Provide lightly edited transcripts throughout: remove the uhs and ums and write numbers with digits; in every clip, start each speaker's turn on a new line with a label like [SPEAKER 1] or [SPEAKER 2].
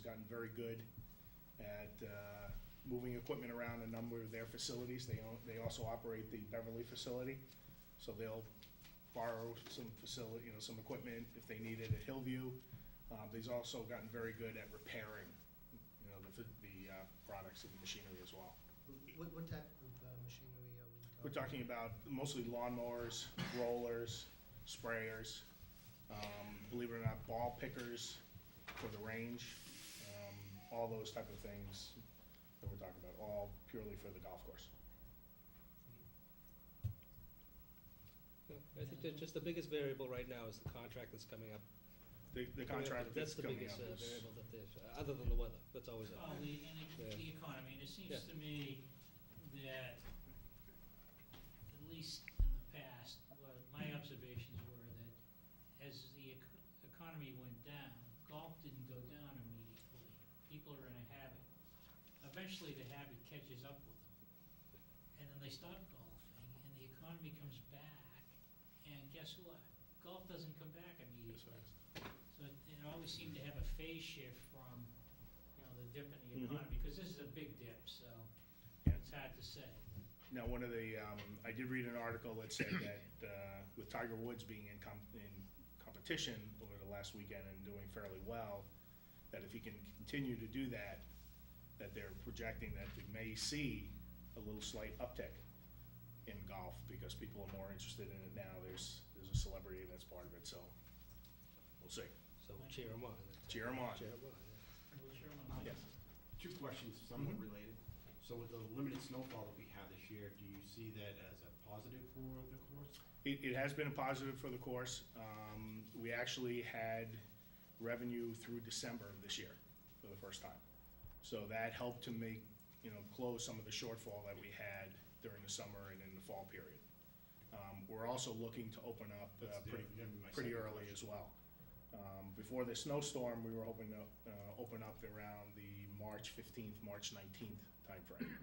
[SPEAKER 1] has gotten very good at moving equipment around a number of their facilities. They also operate the Beverly facility, so they'll borrow some facility, some equipment if they need it at Hillview. They've also gotten very good at repairing, the products and machinery as well.
[SPEAKER 2] What type of machinery are we talking?
[SPEAKER 1] We're talking about mostly lawnmowers, rollers, sprayers, believe it or not, ball pickers for the range, all those type of things that we're talking about, all purely for the golf course.
[SPEAKER 3] I think that just the biggest variable right now is the contract that's coming up.
[SPEAKER 1] The contract that's
[SPEAKER 3] the
[SPEAKER 1] coming
[SPEAKER 3] biggest
[SPEAKER 1] up is,
[SPEAKER 3] variable that there's, other than the weather, that's always it.
[SPEAKER 4] Well, the economy, and it seems
[SPEAKER 3] Yeah.
[SPEAKER 4] to me that, at least in the past, my observations were that as the economy went down, golf didn't go down immediately. People are in a habit. Eventually, the habit catches up with them, and then they stop golfing, and the economy comes back, and guess what? Golf doesn't come back immediately. So it always seemed to have a phase shift from, the dip in the economy, because this is a big dip, so
[SPEAKER 1] Yeah.
[SPEAKER 4] it's hard to say.
[SPEAKER 1] now one of the, I did read an article that said that with Tiger Woods being in competition over the last weekend and doing fairly well, that if he can continue to do that, that they're projecting that we may see a little slight uptick in golf because people are more interested in it now. There's a celebrity that's part of it, so we'll see.
[SPEAKER 3] So cheer them on.
[SPEAKER 1] Cheer 'em on.
[SPEAKER 3] Cheer 'em on,
[SPEAKER 4] Well, sure, I'm-
[SPEAKER 1] Yes.
[SPEAKER 5] Two questions, somewhat
[SPEAKER 1] Mhm.
[SPEAKER 5] related. So with the limited snowfall that we have this year, do you see that as a positive for the course?
[SPEAKER 1] It has been a positive for the course. We actually had revenue through December of this year for the first time. So that helped to make, close some of the shortfall that we had during the summer and in the fall period. We're also looking to open up pretty early as well. Before the snowstorm, we were hoping to open up around the March 15th, March 19th timeframe.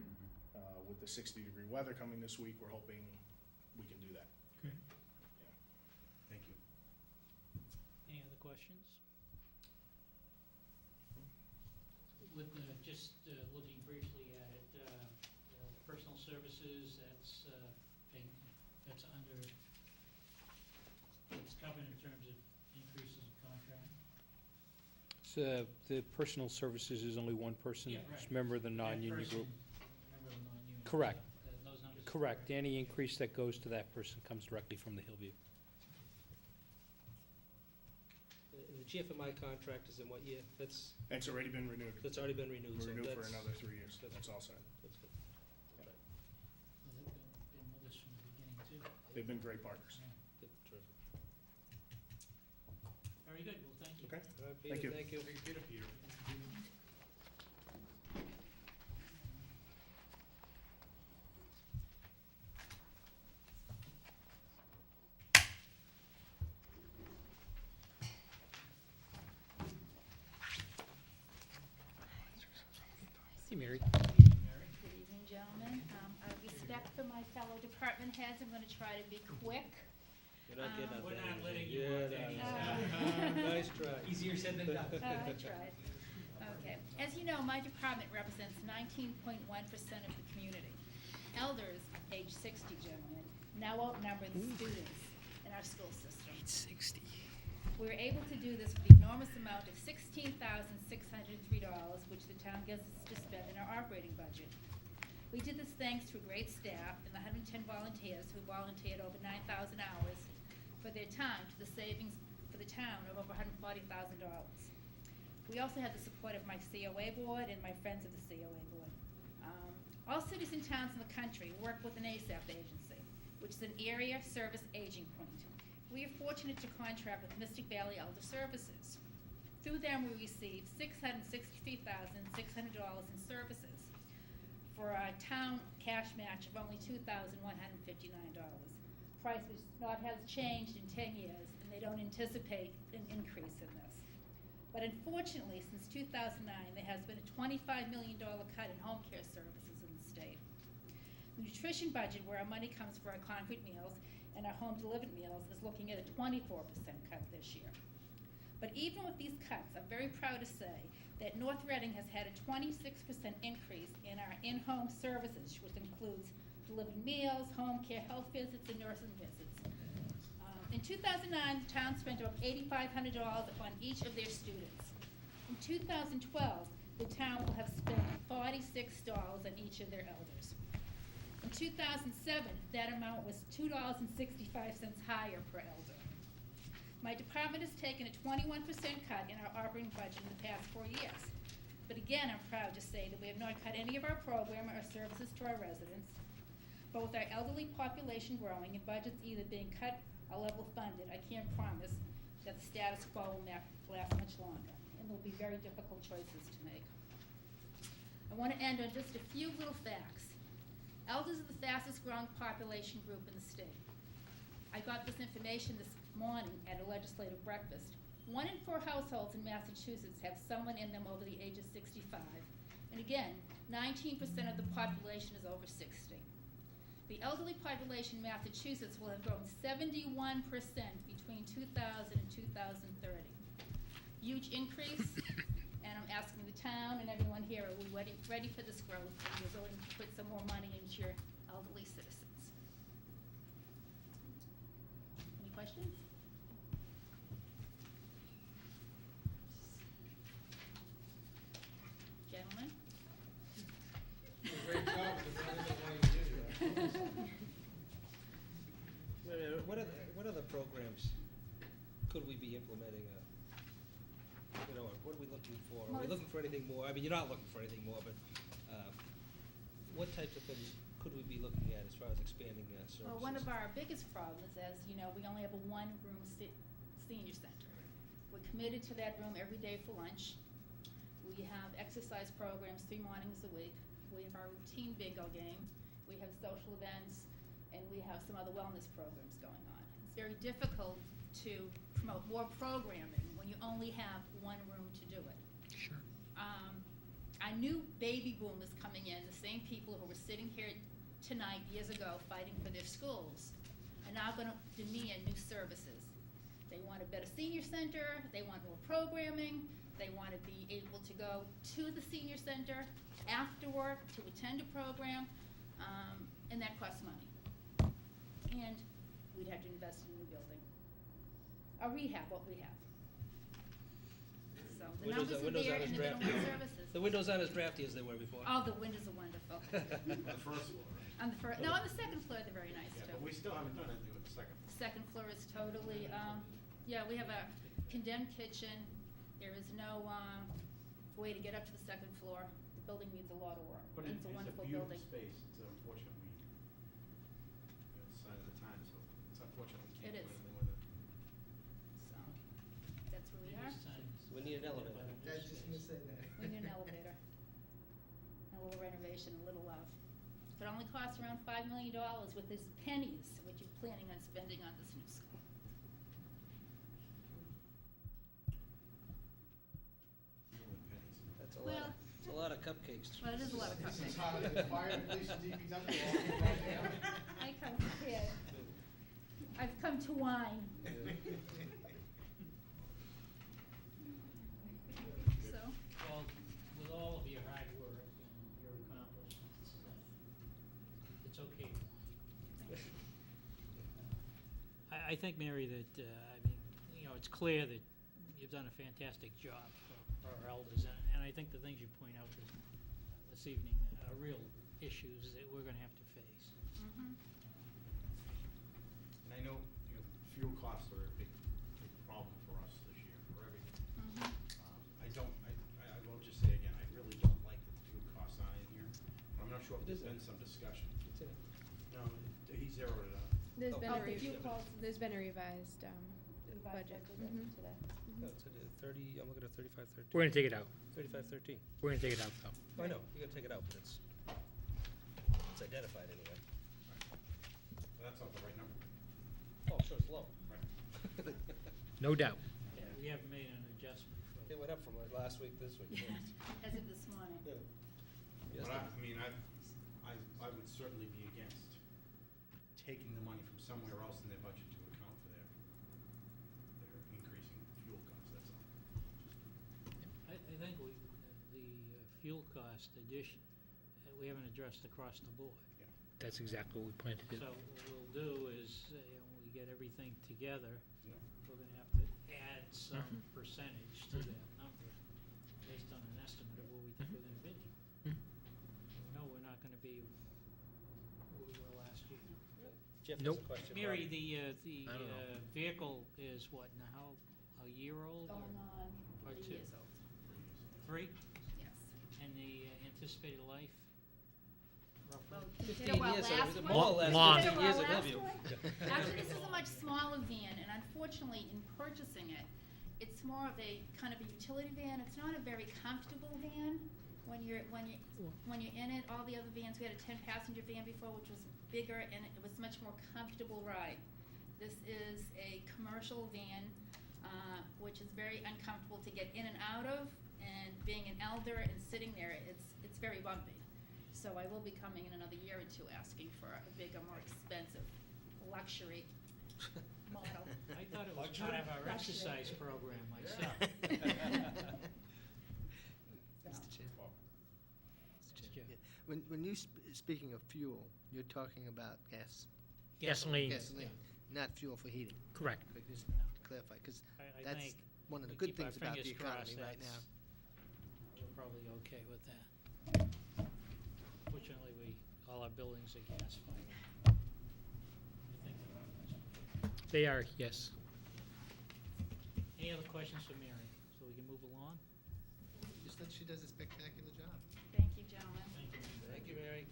[SPEAKER 1] With the 60-degree weather coming this week, we're hoping we can do that.
[SPEAKER 5] Okay. Thank you.
[SPEAKER 4] Any other questions? With just looking briefly at it, the personal services, that's under, it's covered in terms of increases in contract?
[SPEAKER 6] So the personal services is only one person,
[SPEAKER 4] Yeah, right.
[SPEAKER 6] who's a member of the non-union
[SPEAKER 4] That
[SPEAKER 6] group.
[SPEAKER 4] person, member of the non-union.
[SPEAKER 6] Correct.
[SPEAKER 4] Those numbers are
[SPEAKER 6] Correct. Any increase that goes to that person comes directly from the Hillview.
[SPEAKER 3] The GFMI contract is in what year? That's
[SPEAKER 1] It's already been renewed.
[SPEAKER 3] already been renewed, so
[SPEAKER 1] Renewed for
[SPEAKER 3] that's,
[SPEAKER 1] another 3 years.
[SPEAKER 3] that's-
[SPEAKER 1] That's all set.
[SPEAKER 3] that's good.
[SPEAKER 1] Yeah.
[SPEAKER 3] Right.
[SPEAKER 4] Well, they've been with us from the beginning, too.
[SPEAKER 1] They've been great partners.
[SPEAKER 4] Yeah.
[SPEAKER 3] Good, terrific.
[SPEAKER 4] Very good, well, thank you.
[SPEAKER 1] Okay?
[SPEAKER 3] All right,
[SPEAKER 1] Thank
[SPEAKER 3] Peter,
[SPEAKER 1] you.
[SPEAKER 3] thank you.
[SPEAKER 5] Peter.
[SPEAKER 6] Hey, Mary.
[SPEAKER 4] Mary?
[SPEAKER 7] Good evening, gentlemen. Out of respect for my fellow department heads, I'm gonna try to be quick.
[SPEAKER 3] You're not getting out
[SPEAKER 4] We're
[SPEAKER 3] that
[SPEAKER 4] not
[SPEAKER 3] easy.
[SPEAKER 4] letting you
[SPEAKER 3] Yeah,
[SPEAKER 4] out that
[SPEAKER 3] no, no. Nice try.
[SPEAKER 4] Easier said than done.
[SPEAKER 7] I tried. Okay. As you know, my department represents 19.1% of the community. Elders, age 60, gentlemen, now outnumber the students in our school system.
[SPEAKER 6] 60.
[SPEAKER 7] We were able to do this with the enormous amount of $16,603, which the town gets us to spend in our operating budget. We did this thanks to a great staff and the 110 volunteers who volunteered over 9,000 hours for their time to the savings for the town of over $140,000. We also had the support of my COA board and my friends of the COA board. All cities and towns in the country work with an ASAP agency, which is an area service aging point. We are fortunate to contract with Mystic Valley Elder Services. Through them, we receive $663,600 in services for a town cash match of only $2,159. Price which has changed in 10 years, and they don't anticipate an increase in this. But unfortunately, since 2009, there has been a $25 million cut in home care services in the state. The nutrition budget, where our money comes for our concrete meals and our home-delivered meals, is looking at a 24% cut this year. But even with these cuts, I'm very proud to say, that North Reading has had a 26% increase in our in-home services, which includes delivered meals, home care, health visits, and nursing visits. In 2009, the town spent about $8,500 on each of their students. In 2012, the town will have spent $46 on each of their elders. In 2007, that amount was $2.65 higher per elder. My department has taken a 21% cut in our operating budget in the past 4 years. But again, I'm proud to say that we have not cut any of our program or services to our residents. But with our elderly population growing and budgets either being cut or level funded, I can't promise that the status quo will last much longer, and there will be very difficult choices to make. I want to end on just a few little facts. Elders are the fastest growing population group in the state. I got this information this morning at a legislative breakfast. 1 in 4 households in Massachusetts have someone in them over the age of 65. And again, 19% of the population is over 60. The elderly population in Massachusetts will have grown 71% between 2000 and 2030. Huge increase, and I'm asking the town and everyone here, are we ready for this growth? And you're willing to put some more money into your elderly citizens? Any questions? Gentlemen?
[SPEAKER 2] Great job, but there's anything why you did that.
[SPEAKER 3] What other programs could we be implementing? What are we looking for? Are we looking for anything more? I mean, you're not looking for anything more, but what types of things could we be looking at as far as expanding services?
[SPEAKER 7] Well, one of our biggest problems is, you know, we only have a one-room senior center. We're committed to that room every day for lunch. We have exercise programs 3 mornings a week. We have our routine bingo game. We have social events, and we have some other wellness programs going on. It's very difficult to promote more programming when you only have one room to do it.
[SPEAKER 6] Sure.
[SPEAKER 7] I knew baby boomers coming in, the same people who were sitting here tonight years ago fighting for their schools, are now going to demand new services. They want a better senior center, they want more programming, they want to be able to go to the senior center after work to attend a program, and that costs money. And we'd have to invest in a new building. Or rehab what we have. So the numbers are there and they're going to want services.
[SPEAKER 3] The windows aren't as drafty as they were before.
[SPEAKER 7] Oh, the windows are wonderful.
[SPEAKER 5] On the first floor, right?
[SPEAKER 7] On the first, no, on the second floor, they're very nice
[SPEAKER 5] Yeah,
[SPEAKER 7] too.
[SPEAKER 5] but we still haven't done anything with the second floor.
[SPEAKER 7] Second floor is totally, yeah, we have a condemned kitchen. There is no way to get up to the second floor. The building needs a lot of work.
[SPEAKER 5] But
[SPEAKER 7] It's a wonderful
[SPEAKER 5] beautiful
[SPEAKER 7] building.
[SPEAKER 5] space, it's unfortunately, it's a sign of the time, so it's unfortunate we can't
[SPEAKER 7] It
[SPEAKER 5] do
[SPEAKER 7] is.
[SPEAKER 5] anything with it.
[SPEAKER 7] So, that's where we
[SPEAKER 4] It
[SPEAKER 7] are.
[SPEAKER 4] is time to
[SPEAKER 3] We need an elevator.
[SPEAKER 4] buy a new
[SPEAKER 2] Dad's just gonna
[SPEAKER 4] space.
[SPEAKER 2] say that.
[SPEAKER 7] We need an elevator. A little renovation, a little love. But it only costs around $5 million with this pennies, what you're planning on spending on this new school.
[SPEAKER 5] Only pennies.
[SPEAKER 3] That's a
[SPEAKER 7] Well,
[SPEAKER 3] lot. It's a lot of cupcakes.
[SPEAKER 7] Well, it is a lot of
[SPEAKER 2] This is
[SPEAKER 7] cupcakes.
[SPEAKER 2] how the fire, police, and DPW all come right down.
[SPEAKER 7] I come prepared. I've come to wine. So,
[SPEAKER 4] Well, with all of your hard work and your accomplishments, it's okay. I think, Mary, that, I mean, you know, it's clear that you've done a fantastic job for our elders, and I think the things you point out this evening are real issues that we're gonna have to face.
[SPEAKER 7] mhm.
[SPEAKER 5] And I know, you know, fuel costs are a big problem for us this year, for everything.
[SPEAKER 7] Mhm.
[SPEAKER 5] I will just say again, I really don't like that the fuel costs aren't in here. I'm not sure if
[SPEAKER 3] It
[SPEAKER 5] there's
[SPEAKER 3] isn't.
[SPEAKER 5] been some discussion.
[SPEAKER 3] It's in it.
[SPEAKER 5] No, he zeroed it out.
[SPEAKER 8] There's
[SPEAKER 3] Oh.
[SPEAKER 8] been
[SPEAKER 7] Oh,
[SPEAKER 8] a
[SPEAKER 7] the fuel
[SPEAKER 8] rev-
[SPEAKER 7] costs.
[SPEAKER 8] there's been a revised
[SPEAKER 7] Revised
[SPEAKER 8] budget.
[SPEAKER 7] budget
[SPEAKER 8] Mhm.
[SPEAKER 7] today.
[SPEAKER 3] No, it's at 30, I'm looking at 3513.
[SPEAKER 6] We're gonna take it out.
[SPEAKER 3] 3513.
[SPEAKER 6] We're gonna take it out, though.
[SPEAKER 3] Oh, I know, you gotta take it out, but it's identified anyway.
[SPEAKER 5] But that's not the right number.
[SPEAKER 3] Oh, sure, it's low.
[SPEAKER 5] Right.
[SPEAKER 6] No doubt.
[SPEAKER 4] Yeah, we have made an adjustment for.
[SPEAKER 3] It went up from last week, this week.
[SPEAKER 7] As of this morning.
[SPEAKER 3] Yeah. Yes,
[SPEAKER 5] But I mean, I would certainly be against taking the money from somewhere else in their budget to account for their increasing fuel costs, that's all.
[SPEAKER 4] I think we fuel cost addition, we haven't addressed across the board.
[SPEAKER 6] That's exactly what we plan to do.
[SPEAKER 4] So what we'll do is, when we get everything together,
[SPEAKER 5] Yeah.
[SPEAKER 4] we're gonna have to add some percentage to that number based on an estimate of where we think we're gonna be.
[SPEAKER 6] Mhm.
[SPEAKER 4] We know we're not gonna be where we were last year.
[SPEAKER 3] Jeff has a
[SPEAKER 6] Nope.
[SPEAKER 3] question.
[SPEAKER 4] Mary,
[SPEAKER 3] Mark.
[SPEAKER 4] the
[SPEAKER 6] I don't know.
[SPEAKER 4] vehicle is what, now, a year old or
[SPEAKER 7] Going on
[SPEAKER 4] or
[SPEAKER 7] 3
[SPEAKER 4] two.
[SPEAKER 7] years old,
[SPEAKER 4] 3?
[SPEAKER 7] yes.
[SPEAKER 4] And the anticipated life,
[SPEAKER 7] Well,
[SPEAKER 4] roughly?
[SPEAKER 7] we did
[SPEAKER 3] 15
[SPEAKER 7] it well
[SPEAKER 3] years,
[SPEAKER 7] last
[SPEAKER 3] the
[SPEAKER 7] one.
[SPEAKER 3] more or less
[SPEAKER 6] Long.
[SPEAKER 3] 15
[SPEAKER 7] Did it
[SPEAKER 3] years
[SPEAKER 7] well
[SPEAKER 3] of
[SPEAKER 7] last
[SPEAKER 3] Glenview.
[SPEAKER 7] one. Actually, this is a much smaller van, and unfortunately, in purchasing it, it's more of a kind of a utility van. It's not a very comfortable van when you're in it. All the other vans, we had a 10-passenger van before, which was bigger, and it was much more comfortable ride. This is a commercial van, which is very uncomfortable to get in and out of, and being an elder and sitting there, it's very bumpy. So I will be coming in another year or two asking for a bigger, more expensive luxury model.
[SPEAKER 4] I thought it was part of our
[SPEAKER 7] Luxury.
[SPEAKER 4] exercise program myself.
[SPEAKER 8] Mr. Chair.
[SPEAKER 5] Well,
[SPEAKER 4] Mr. Chair.
[SPEAKER 8] Yeah. When you, speaking of fuel, you're talking about
[SPEAKER 6] Gasoline,
[SPEAKER 8] gasoline, not fuel for heating.
[SPEAKER 6] correct.
[SPEAKER 8] Quick, just
[SPEAKER 4] No.
[SPEAKER 8] to clarify, because
[SPEAKER 4] I
[SPEAKER 8] that's
[SPEAKER 4] think
[SPEAKER 8] one of the
[SPEAKER 4] we
[SPEAKER 8] good
[SPEAKER 4] keep our
[SPEAKER 8] things about the
[SPEAKER 4] fingers
[SPEAKER 8] economy
[SPEAKER 4] crossed
[SPEAKER 8] right now.
[SPEAKER 4] we're probably okay with that. Fortunately, all our buildings are gas fired. I think they're all.
[SPEAKER 6] They are, yes.
[SPEAKER 4] Any other questions for Mary, so we can move along?
[SPEAKER 8] Just that she does a spectacular job.
[SPEAKER 7] Thank you, gentlemen.
[SPEAKER 4] Thank you.
[SPEAKER 3] Thank you, Mary.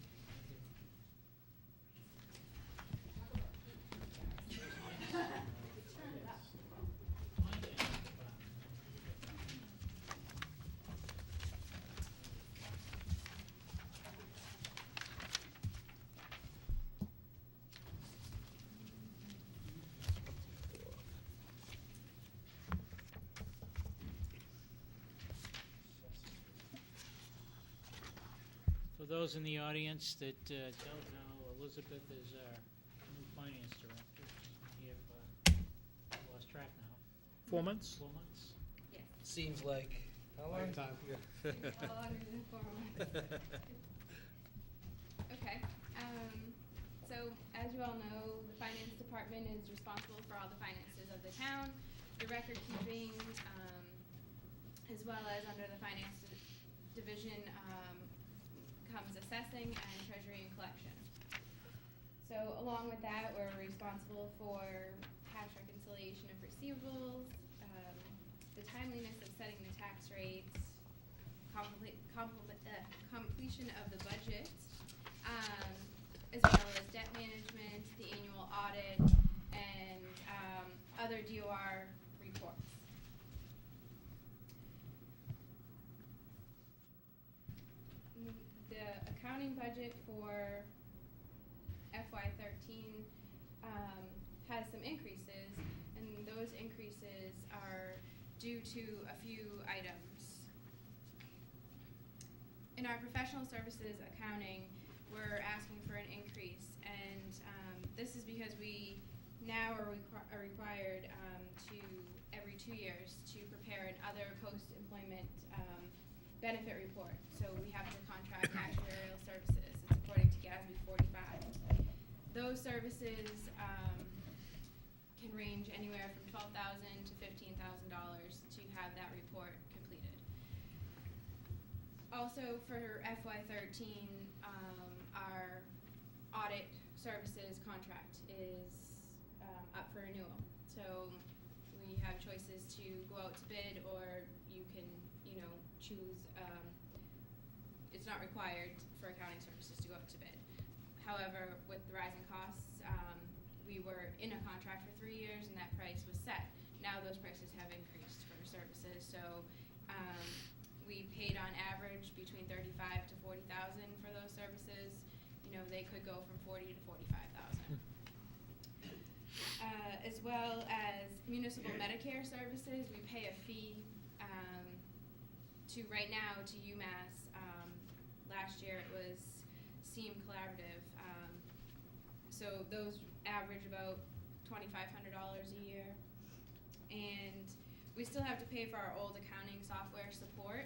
[SPEAKER 4] For those in the audience that don't know, Elizabeth is our new finance director. She's here for, I lost track now,
[SPEAKER 6] 4 months?
[SPEAKER 4] 4 months?
[SPEAKER 7] Yes.
[SPEAKER 3] Seems like, how long?
[SPEAKER 2] Lifetime.
[SPEAKER 9] Longer than 4 months. Okay, so as you all know, the finance department is responsible for all the finances of the town, the record keeping, as well as under the finance division, comes assessing and treasury and collection. So along with that, we're responsible for cash reconciliation of receivables, the timeliness of setting the tax rates, completion of the budget, as well as debt management, the annual audit, and other DOR reports. The accounting budget for FY13 has some increases, and those increases are due to a few items. In our professional services accounting, we're asking for an increase, and this is because we now are required to, every 2 years, to prepare an other post-employment benefit report. So we have to contract actuarial services. It's according to GASB 45. Those services can range anywhere from $12,000 to $15,000 to have that report completed. Also for FY13, our audit services contract is up for renewal. So we have choices to go out to bid, or you can, choose. It's not required for accounting services to go out to bid. However, with the rising costs, we were in a contract for 3 years, and that price was set. Now those prices have increased for services, so we paid on average between $35,000 to $40,000 for those services. They could go from $40,000 to $45,000. As well as municipal Medicare services, we pay a fee to right now to UMass. Last year it was SEAM Collaborative. So those average about $2,500 a year. And we still have to pay for our old accounting software support.